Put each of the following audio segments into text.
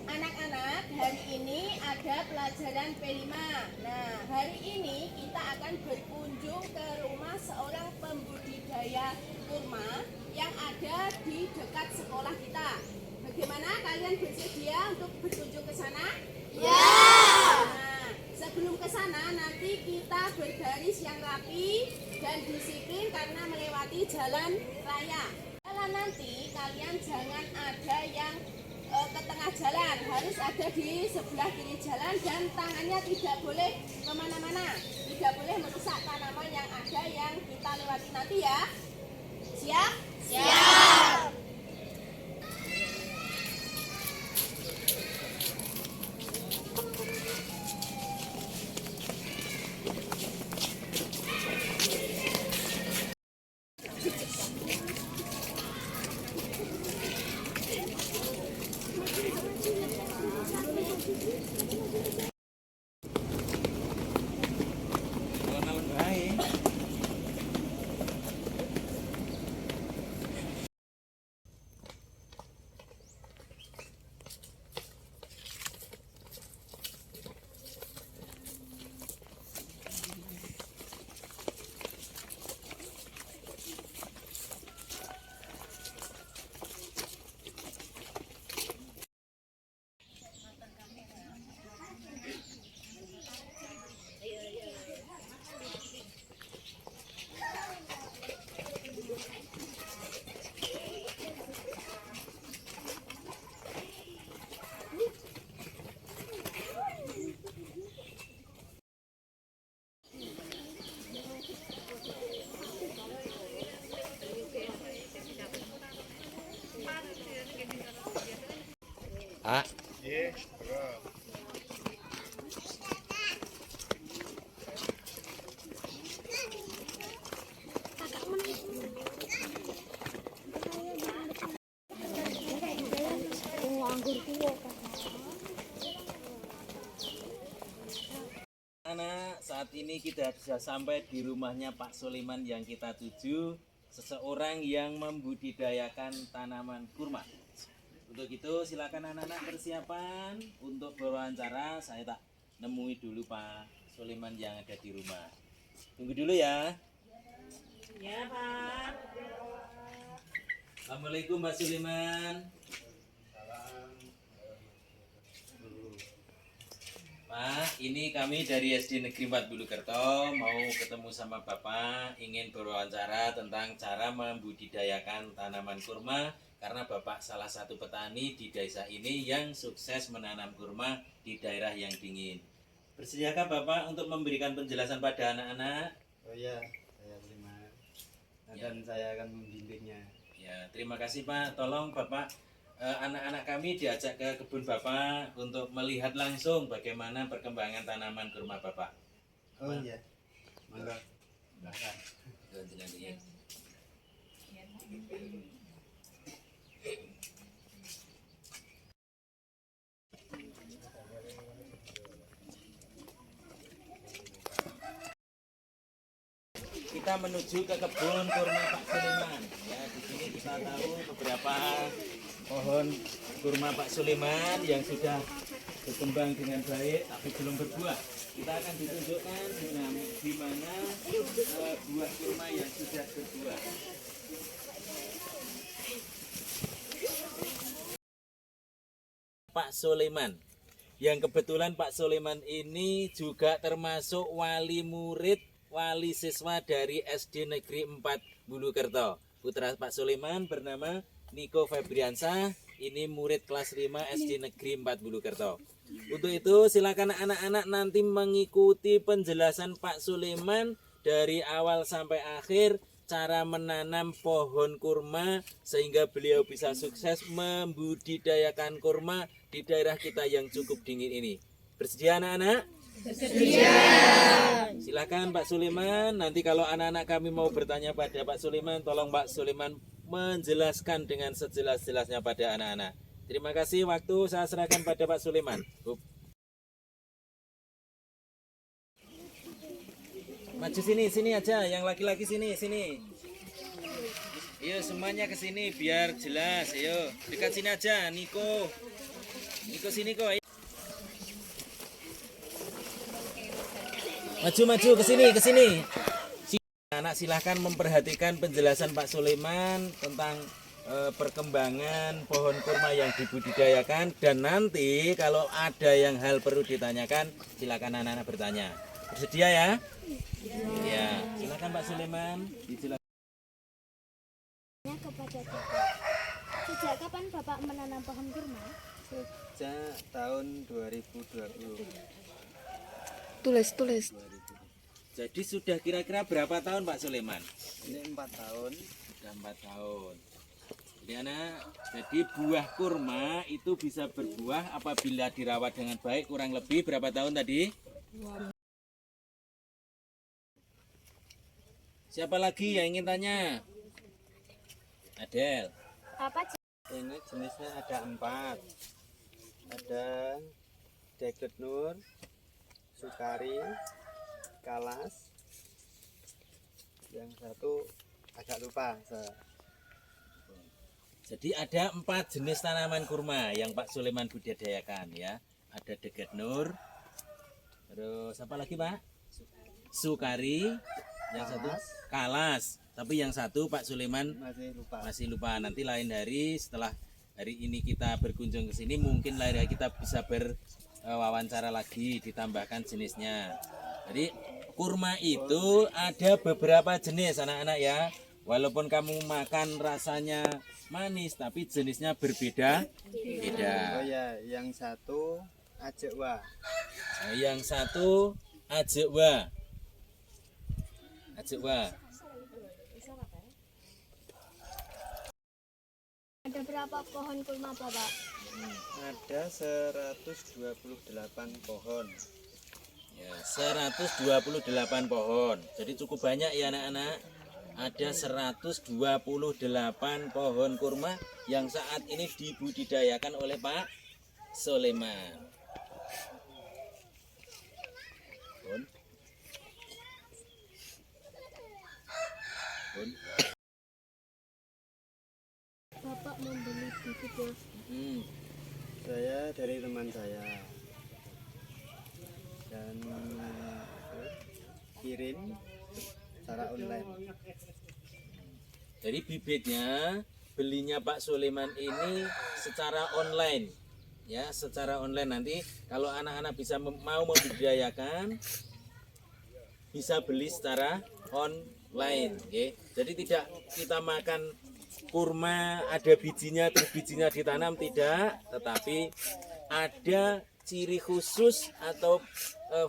Anak-anak, hari ini ada pelajaran P5. Nah, hari ini kita akan berkunjung ke rumah seorang pembudidaya kurma yang ada di dekat sekolah kita. Bagaimana kalian bersedia untuk berkunjung ke sana? Ya. Nah, sebelum ke sana nanti kita berbaris yang rapi dan disiplin karena melewati jalan raya. Kalau nanti kalian jangan ada yang ke tengah jalan, harus ada di sebelah kiri jalan dan tangannya tidak boleh kemana-mana, tidak boleh merusak tanaman yang ada yang kita lewati nanti ya. Siap? Siap. Ah. Anak, saat ini kita sudah sampai di rumahnya Pak Soleman yang kita tuju, seseorang yang membudidayakan tanaman kurma. Untuk itu silakan anak-anak persiapan untuk berwawancara. Saya tak nemui dulu Pak Soleman yang ada di rumah. Tunggu dulu ya. Ya Pak. Assalamualaikum Pak Soleman. Pak, ini kami dari SD Negeri 4 Bulukerto mau ketemu sama Bapak, ingin berwawancara tentang cara membudidayakan tanaman kurma karena Bapak salah satu petani di desa ini yang sukses menanam kurma di daerah yang dingin. Bersediakah Bapak untuk memberikan penjelasan pada anak-anak? Oh iya, saya terima. Dan saya akan membimbingnya. Ya, terima kasih Pak. Tolong Bapak anak-anak kami diajak ke kebun Bapak untuk melihat langsung bagaimana perkembangan tanaman kurma Bapak. Oh iya, mangga. Silahkan. Kita menuju ke kebun kurma Pak Soleman. Ya, di sini kita tahu beberapa pohon kurma Pak Soleman yang sudah berkembang dengan baik tapi belum berbuah. Kita akan ditunjukkan di mana buah kurma yang sudah berbuah. Pak Soleman, yang kebetulan Pak Soleman ini juga termasuk wali murid, wali siswa dari SD Negeri 4 Bulukerto. Putra Pak Soleman bernama Niko Febriansah, ini murid kelas 5 SD Negeri 4 Bulukerto. Untuk itu silakan anak-anak nanti mengikuti penjelasan Pak Soleman dari awal sampai akhir cara menanam pohon kurma sehingga beliau bisa sukses membudidayakan kurma di daerah kita yang cukup dingin ini. Bersedia anak-anak? Bersedia. Silakan Pak Soleman, nanti kalau anak-anak kami mau bertanya pada Pak Soleman, tolong Pak Soleman menjelaskan dengan sejelas-jelasnya pada anak-anak. Terima kasih, waktu saya serahkan pada Pak Soleman. Maju sini aja, yang laki-laki sini. Ayo semuanya ke sini biar jelas. Ayo, dekat sini aja, Niko. Niko sini kok. Maju ke sini, ke sini. Anak silahkan memperhatikan penjelasan Pak Sulaiman tentang perkembangan pohon kurma yang dibudidayakan, dan nanti kalau ada yang hal perlu ditanyakan silakan anak-anak bertanya. Bersedia ya? Ya, silakan Pak Sulaiman. Dijelaskan. Kepada Bapak, sejak kapan Bapak menanam pohon kurma? Sejak tahun 2020. Tulis. Jadi sudah kira-kira berapa tahun Pak Sulaiman? Ini 4 tahun. Sudah 4 tahun. Jadi anak, jadi buah kurma itu bisa berbuah apabila dirawat dengan baik kurang lebih berapa tahun tadi? Siapa lagi yang ingin tanya? Adel. Apa Ini jenisnya ada 4. Ada Deket Nur, Sukari, Kalas. Yang satu agak lupa. Jadi ada 4 jenis tanaman kurma yang Pak Sulaiman budidayakan ya. Ada Deket Nur. Terus apa lagi Pak? Sukari. Yang satu Kalas. Tapi yang satu Pak Sulaiman masih lupa. Nanti lain hari setelah hari ini kita berkunjung ke sini, mungkin lain hari kita bisa berwawancara lagi, ditambahkan jenisnya. Jadi kurma itu ada beberapa jenis anak-anak ya. Walaupun kamu makan rasanya manis, tapi jenisnya berbeda. Oh ya, yang satu Ajekwa. Nah, yang satu Ajekwa. ada berapa pohon kurma Bapak? Ada 128 pohon. Ya, 128 pohon. Jadi cukup banyak ya anak-anak. Ada 128 pohon kurma yang saat ini dibudidayakan oleh Pak Sulaiman. Bapak membeli bibit ya? Saya dari teman saya. Dan kirim secara online. Jadi bibitnya belinya Pak Sulaiman ini secara online. Ya, secara online. Nanti kalau anak-anak bisa mau membudidayakan bisa beli secara online, okay? Jadi tidak kita makan kurma ada bijinya terus bijinya ditanam, tidak, tetapi ada ciri khusus atau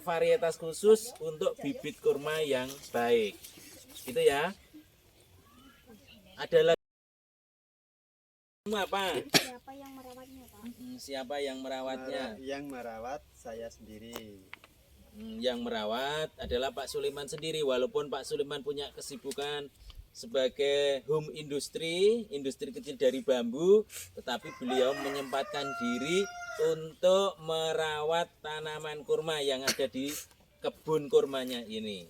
varietas khusus untuk bibit kurma yang baik. Gitu ya. Ada lagi apa? Siapa yang merawatnya Pak? Siapa yang merawatnya? Yang merawat saya sendiri. Yang merawat adalah Pak Sulaiman sendiri, walaupun Pak Sulaiman punya kesibukan sebagai home industri kecil dari bambu, tetapi beliau menyempatkan diri untuk merawat tanaman kurma yang ada di kebun kurmanya ini.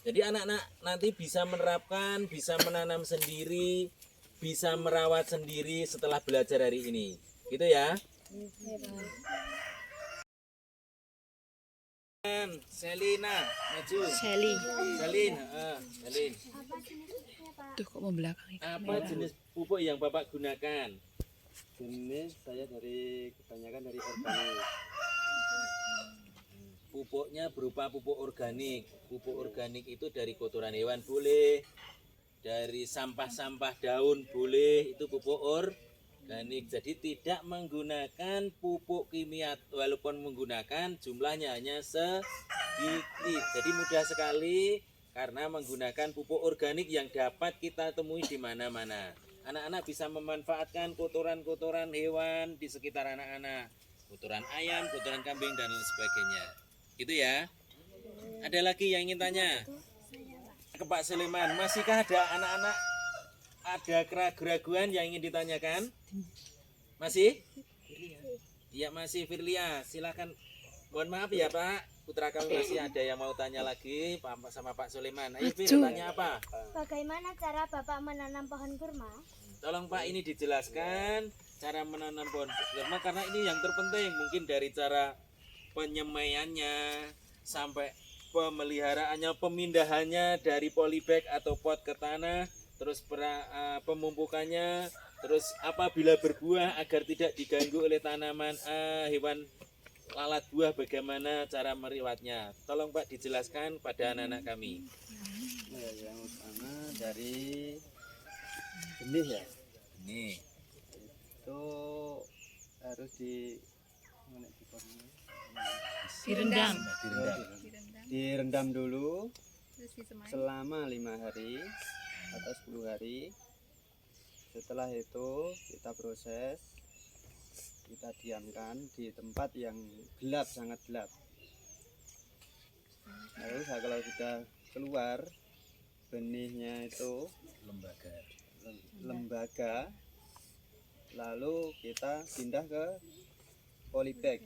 Jadi anak-anak nanti bisa menerapkan, bisa menanam sendiri, bisa merawat sendiri setelah belajar hari ini. Gitu ya. Selina, maju. Selin, Selin. Apa jenisnya Pak? Tuh kok membelakangi. Apa jenis pupuk yang Bapak gunakan? Jenis saya dari kebanyakan dari organik. Pupuknya berupa pupuk organik. Pupuk organik itu dari kotoran hewan boleh, dari sampah-sampah daun boleh, itu pupuk organik. Jadi tidak menggunakan pupuk kimia, walaupun menggunakan jumlahnya hanya sedikit. Jadi mudah sekali karena menggunakan pupuk organik yang dapat kita temui di mana-mana. Anak-anak bisa memanfaatkan kotoran-kotoran hewan di sekitar anak-anak, kotoran ayam, kotoran kambing dan lain sebagainya. Gitu ya. Ada lagi yang ingin tanya ke Pak Sulaiman? Masihkah ada anak-anak ada keraguan yang ingin ditanyakan? Masih? Iya masih, Firlia. Silakan. Mohon maaf ya Pak, putra kami masih ada yang mau tanya lagi sama Pak Sulaiman. Ayo Fir, tanya apa? Bagaimana cara Bapak menanam pohon kurma? Tolong Pak ini dijelaskan cara menanam pohon kurma karena ini yang terpenting. Mungkin dari cara penyemaiannya sampai pemeliharaannya, pemindahannya dari polybag atau pot ke tanah, terus pemumpukannya, terus apabila berbuah agar tidak diganggu oleh tanaman hewan lalat buah, bagaimana cara merawatnya. Tolong Pak dijelaskan pada anak-anak kami. Ya, yang utama dari benih ya. Ini Itu harus Direndam. direndam dulu selama 5 hari atau 10 hari. Setelah itu kita proses, kita diamkan di tempat yang gelap, sangat gelap. Lalu kalau sudah keluar benihnya itu lembaga, lalu kita pindah ke polybag.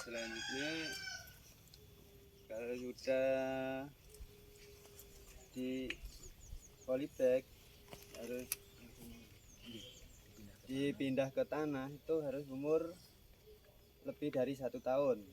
Selanjutnya kalau sudah di polybag harus dipindah ke tanah, itu harus umur lebih dari 1 tahun.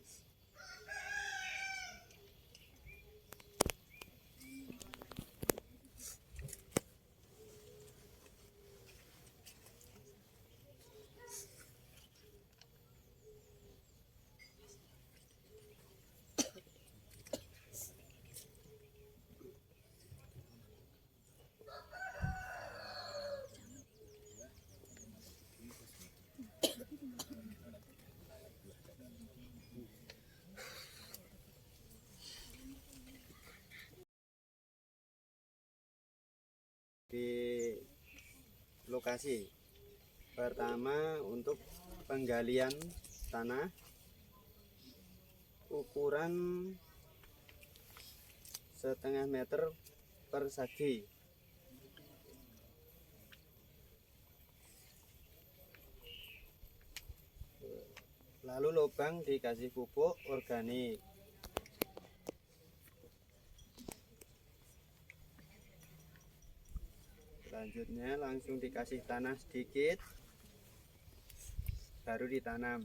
Di lokasi pertama untuk penggalian tanah ukuran 1,5 meter persegi. Lalu lubang dikasih pupuk organik. Selanjutnya langsung dikasih tanah sedikit, baru ditanam.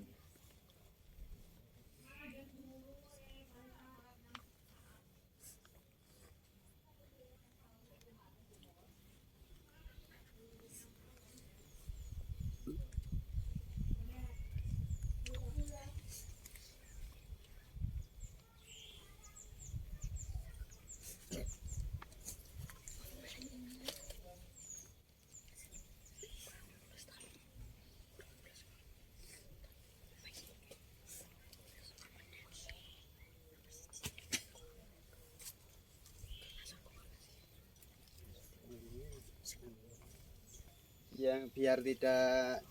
Yang biar tidak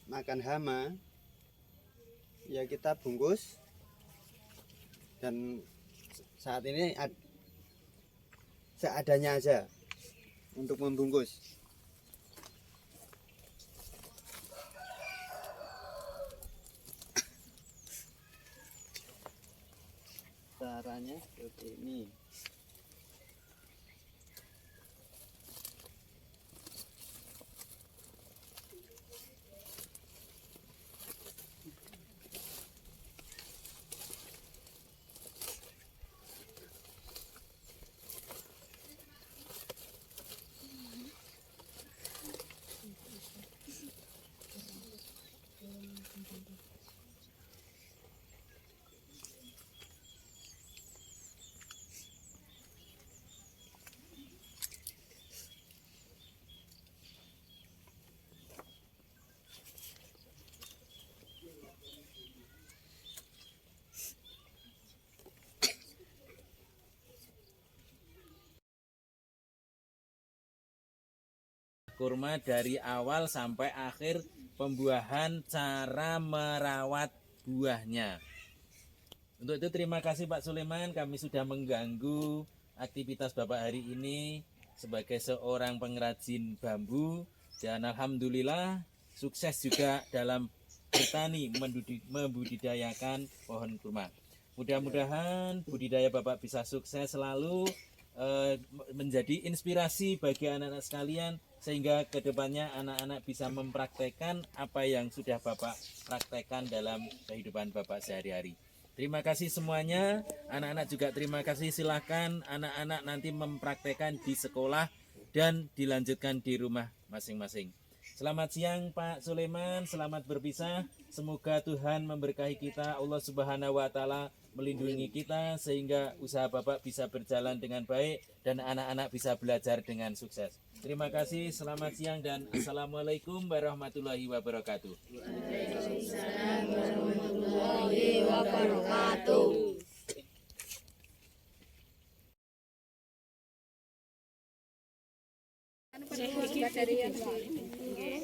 dimakan hama, ya kita bungkus, dan saat ini seadanya aja untuk membungkus. Caranya seperti ini. Kurma dari awal sampai akhir pembuahan, cara merawat buahnya. Untuk itu terima kasih Pak Sulaiman, kami sudah mengganggu aktivitas Bapak hari ini sebagai seorang pengrajin bambu, dan alhamdulillah sukses juga dalam bertani membudidayakan pohon kurma. Mudah-mudahan budidaya Bapak bisa sukses selalu, menjadi inspirasi bagi anak-anak sekalian, sehingga kedepannya anak-anak bisa mempraktekkan apa yang sudah Bapak praktekkan dalam kehidupan Bapak sehari-hari. Terima kasih semuanya, anak-anak juga terima kasih. Silahkan anak-anak nanti mempraktekkan di sekolah dan dilanjutkan di rumah masing-masing. Selamat siang Pak Sulaiman, selamat berpisah. Semoga Tuhan memberkahi kita, Allah Subhanahu wa Ta'ala melindungi kita sehingga usaha Bapak bisa berjalan dengan baik dan anak-anak bisa belajar dengan sukses. Terima kasih, selamat siang dan assalamualaikum warahmatullahi wabarakatuh.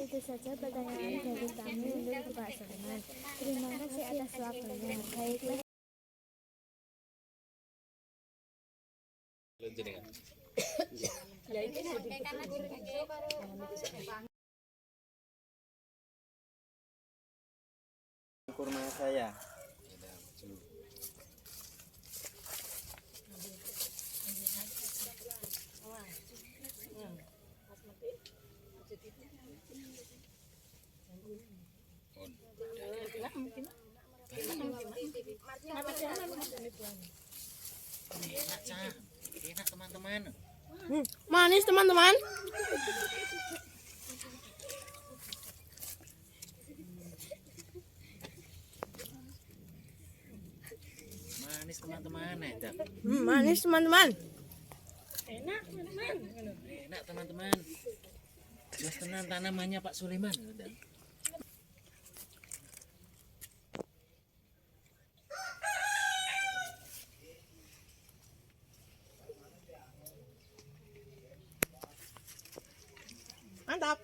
Itu saja pertanyaan dari kami untuk Pak Sulaiman. Terima kasih atas waktunya. Baiklah. Kurma saya. Enak teman-teman. Manis teman-teman. Manis teman-teman, enak. Manis teman-teman. Enak teman-teman. Jelas tenan tanamannya Pak Sulaiman. Mantap.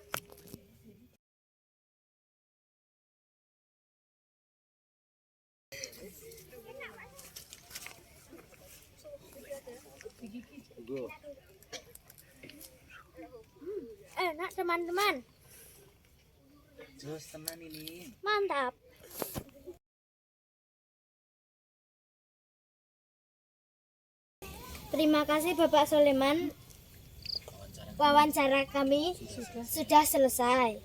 Enak teman-teman. Jelas tenan ini. Mantap. Terima kasih Bapak Sulaiman. Wawancara kami sudah selesai.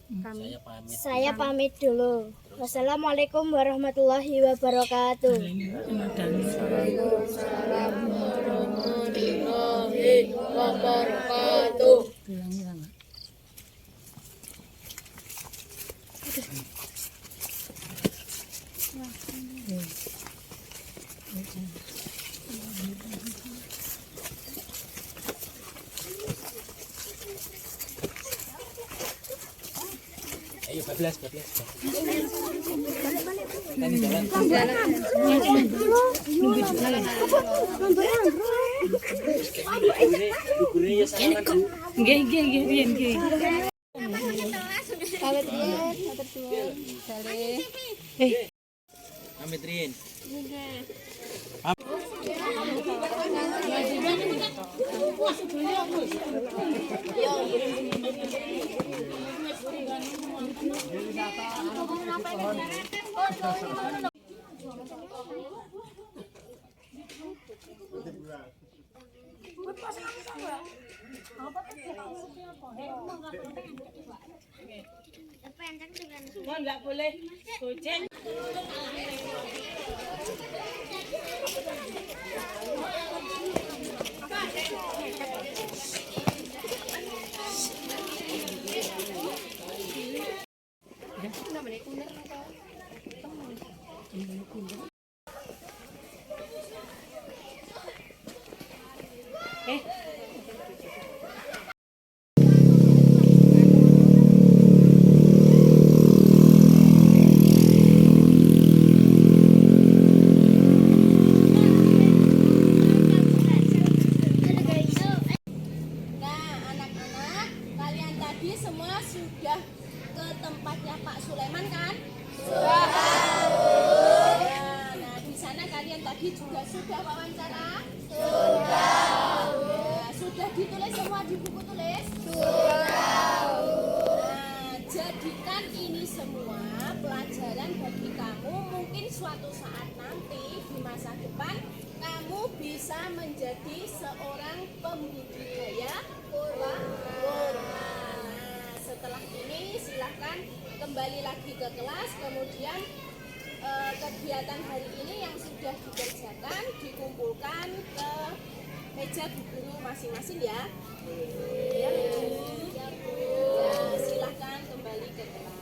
Saya pamit dulu. Wassalamualaikum warahmatullahi wabarakatuh. Ayo, bablas. Tani jalan. Pamit Rin. Enggak boleh gojek. Nah, anak-anak, kalian tadi semua sudah ke tempatnya Pak Sulaiman kan? Sudah. ditulis semua di buku tulis? Sudah. Nah, jadikan ini semua pelajaran bagi kamu. Mungkin suatu saat nanti di masa depan kamu bisa menjadi seorang pembudidaya kurma. Nah, setelah ini silahkan kembali lagi ke kelas. Kemudian kegiatan hari ini yang sudah dikerjakan dikumpulkan ke meja bu guru masing-masing ya. Ya, silahkan kembali ke kelas.